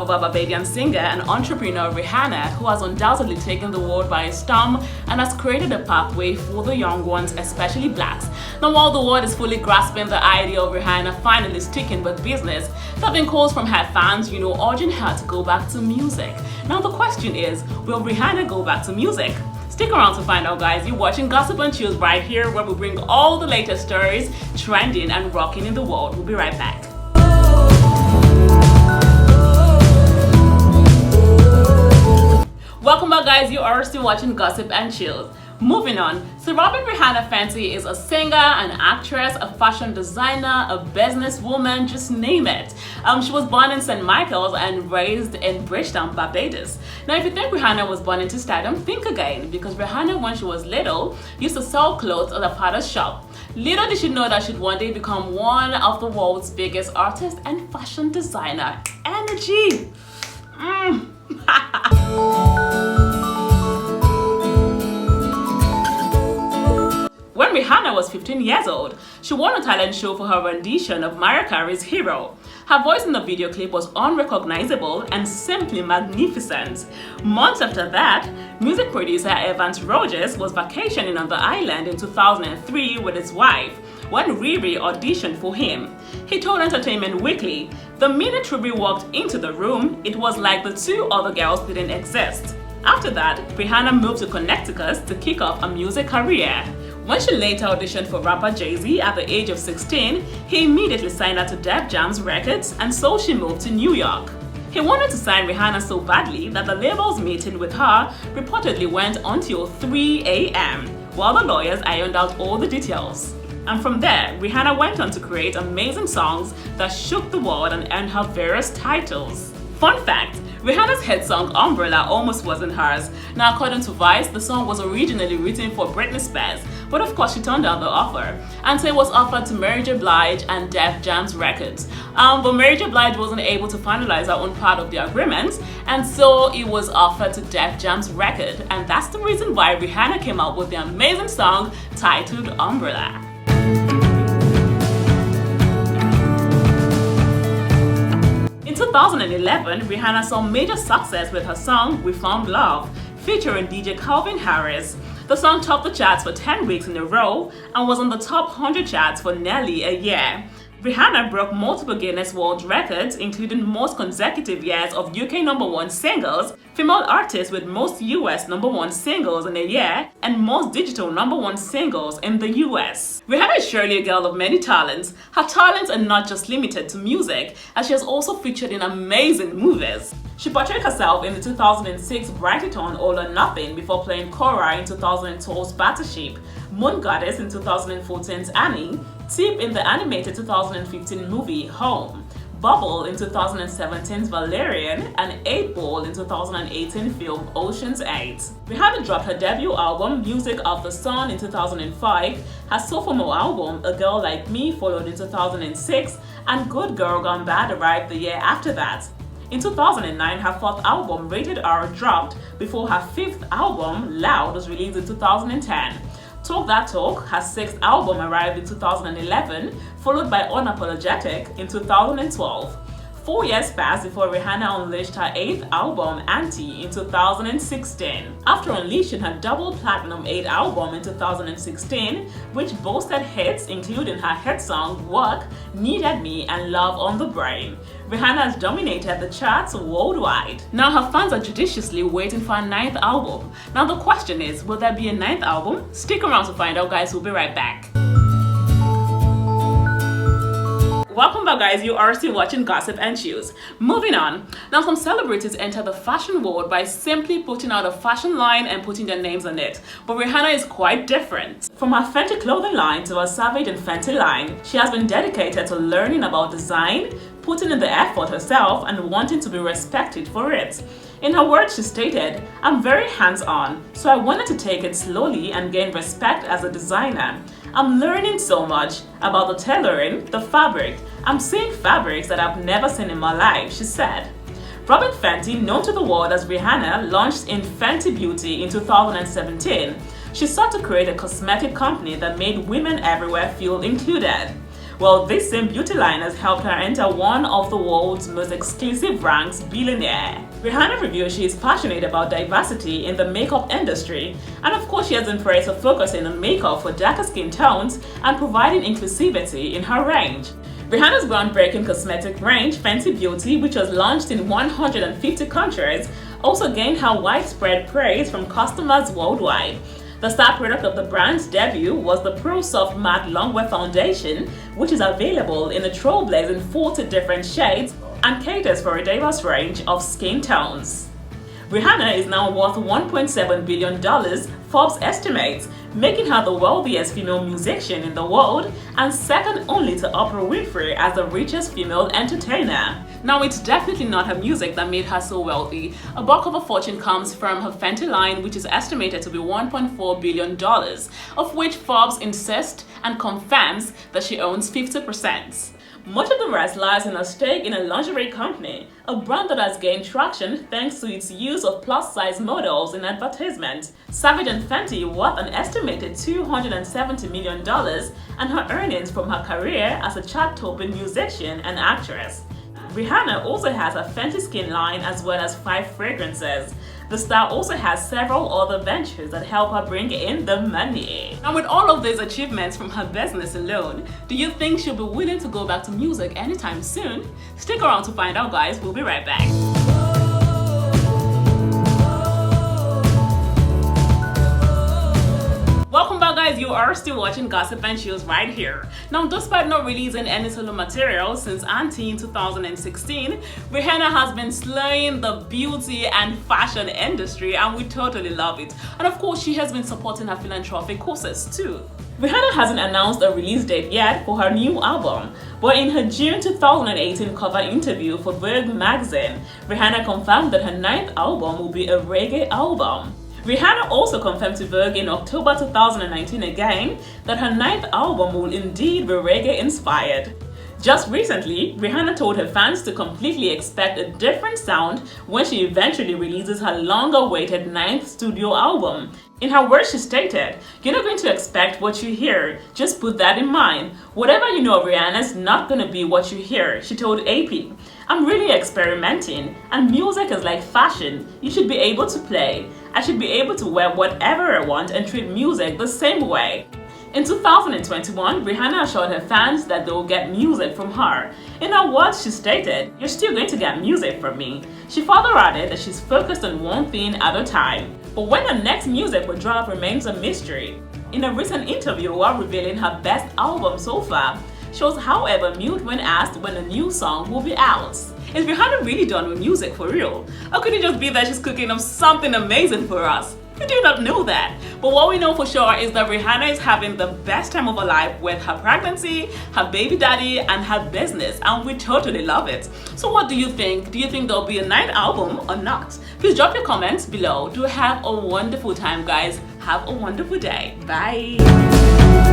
of our Barbadian singer and entrepreneur Rihanna, who has undoubtedly taken the world by storm and has created a pathway for the young ones, especially blacks. Now, while the world is fully grasping the idea of Rihanna finally sticking with business, there have been calls from her fans, urging her to go back to music. Now, the question is, will Rihanna go back to music? Stick around to find out, guys. You're watching Gossip and Chills right here, where we bring all the latest stories trending and rocking in the world. We'll be right back. Welcome back, guys. You are still watching Gossip and Chills. Moving on, so Robin Rihanna Fenty is a singer, an actress, a fashion designer, a businesswoman, just name it. She was born in St. Michael's and raised in Bridgetown, Barbados. Now, if you think Rihanna was born into stardom, think again, because Rihanna, when she was little, used to sell clothes at her father's shop. Little did she know that she'd one day become one of the world's biggest artists and fashion designer. Energy! When Rihanna was 15 years old, she won a talent show for her rendition of Mariah Carey's Hero. Her voice in the video clip was unrecognizable and simply magnificent. Months after that, music producer Evans Rogers was vacationing on the island in 2003 with his wife when Riri auditioned for him. He told Entertainment Weekly, "The minute Riri walked into the room, it was like the two other girls didn't exist." After that, Rihanna moved to Connecticut to kick off a music career. When she later auditioned for rapper Jay-Z at the age of 16, he immediately signed her to Def Jam's Records, and so she moved to New York. He wanted to sign Rihanna so badly that the label's meeting with her reportedly went until 3 a.m. while the lawyers ironed out all the details. And from there, Rihanna went on to create amazing songs that shook the world and earned her various titles. Fun fact, Rihanna's hit song Umbrella almost wasn't hers. Now, according to Vice, the song was originally written for Britney Spears, but of course she turned down the offer, and so it was offered to Mary J. Blige and Def Jam's Records. But Mary J. Blige wasn't able to finalize her own part of the agreement, and so it was offered to Def Jam's record, and that's the reason why Rihanna came out with the amazing song titled Umbrella. In 2011, Rihanna saw major success with her song We Found Love, featuring DJ Calvin Harris. The song topped the charts for 10 weeks in a row and was on the top 100 charts for nearly a year. Rihanna broke multiple Guinness World Records, including most consecutive years of UK #1 singles, female artists with most US #1 singles in a year, and most digital #1 singles in the US. Rihanna is surely a girl of many talents. Her talents are not just limited to music, as she has also featured in amazing movies. She portrayed herself in the 2006 Brighton All or Nothing before playing Cora in 2012's Battleship, Moon Goddess in 2014's Annie, Tip in the animated 2015 movie Home, Bubble in 2017's Valerian, and 8 Ball in 2018 film Ocean's 8. Rihanna dropped her debut album Music of the Sun in 2005, her sophomore album A Girl Like Me followed in 2006, and Good Girl Gone Bad arrived the year after that. In 2009, her 4th album Rated R dropped before her 5th album Loud was released in 2010. Talk That Talk, her 6th album, arrived in 2011, followed by Unapologetic in 2012. 4 years passed before Rihanna unleashed her 8th album, Anti, in 2016. After unleashing her double platinum 8 album in 2016, which boasted hits including her hit song Work, Needed Me, and Love on the Brain, Rihanna has dominated the charts worldwide. Now her fans are judiciously waiting for a 9th album. Now the question is, will there be a 9th album? Stick around to find out, guys. We'll be right back. Welcome back, guys. You are still watching Gossip and Chills. Moving on. Now, some celebrities enter the fashion world by simply putting out a fashion line and putting their names on it. But Rihanna is quite different. From her Fenty clothing line to her Savage and Fenty line, she has been dedicated to learning about design, putting in the effort herself, and wanting to be respected for it. In her words, she stated, "I'm very hands-on, so I wanted to take it slowly and gain respect as a designer. I'm learning so much about the tailoring, the fabric. I'm seeing fabrics that I've never seen in my life," she said. Robin Fenty, known to the world as Rihanna, launched in Fenty Beauty in 2017. She sought to create a cosmetic company that made women everywhere feel included. Well, this same beauty line has helped her enter one of the world's most exclusive ranks, billionaire. Rihanna reveals she is passionate about diversity in the makeup industry, and of course she has embraced her focusing on makeup for darker skin tones and providing inclusivity in her range. Rihanna's groundbreaking cosmetic range, Fenty Beauty, which was launched in 150 countries, also gained her widespread praise from customers worldwide. The star product of the brand's debut was the Pro Soft Matte Longwear Foundation, which is available in a trailblazing 40 different shades and caters for a diverse range of skin tones. Rihanna is now worth $1.7 billion, Forbes estimates, making her the wealthiest female musician in the world and second only to Oprah Winfrey as the richest female entertainer. Now, it's definitely not her music that made her so wealthy. A bulk of her fortune comes from her Fenty line, which is estimated to be $1.4 billion, of which Forbes insists and confirms that she owns 50%. Much of the rest lies in a stake in a lingerie company, a brand that has gained traction thanks to its use of plus-size models in advertisements. Savage and Fenty worth an estimated $270 million, and her earnings from her career as a chart-topping musician and actress. Rihanna also has a Fenty skin line as well as 5 fragrances. The star also has several other ventures that help her bring in the money. And with all of these achievements from her business alone, do you think she'll be willing to go back to music anytime soon? Stick around to find out, guys. We'll be right back. Welcome back, guys. You are still watching Gossip and Chills right here. Now, despite not releasing any solo material since Auntie in 2016, Rihanna has been slaying the beauty and fashion industry, and we totally love it. And of course, she has been supporting her philanthropic causes too. Rihanna hasn't announced a release date yet for her new album, but in her June 2018 cover interview for Vogue magazine, Rihanna confirmed that her 9th album will be a reggae album. Rihanna also confirmed to Vogue in October 2019 again that her 9th album will indeed be reggae-inspired. Just recently, Rihanna told her fans to completely expect a different sound when she eventually releases her long-awaited 9th studio album. In her words, she stated, "You're not going to expect what you hear, just put that in mind. Whatever you know of Rihanna is not going to be what you hear," she told AP. "I'm really experimenting, and music is like fashion. You should be able to play. I should be able to wear whatever I want and treat music the same way." In 2021, Rihanna assured her fans that they will get music from her. In her words, she stated, "You're still going to get music from me." She further added that she's focused on one thing at a time. But when her next music will drop remains a mystery. In a recent interview while revealing her best album so far, she was however mute when asked when a new song will be out. Is Rihanna really done with music for real? Or could it just be that she's cooking up something amazing for us? We do not know that. But what we know for sure is that Rihanna is having the best time of her life with her pregnancy, her baby daddy, and her business, and we totally love it. So what do you think? Do you think there'll be a 9th album or not? Please drop your comments below. Do have a wonderful time, guys. Have a wonderful day. Bye.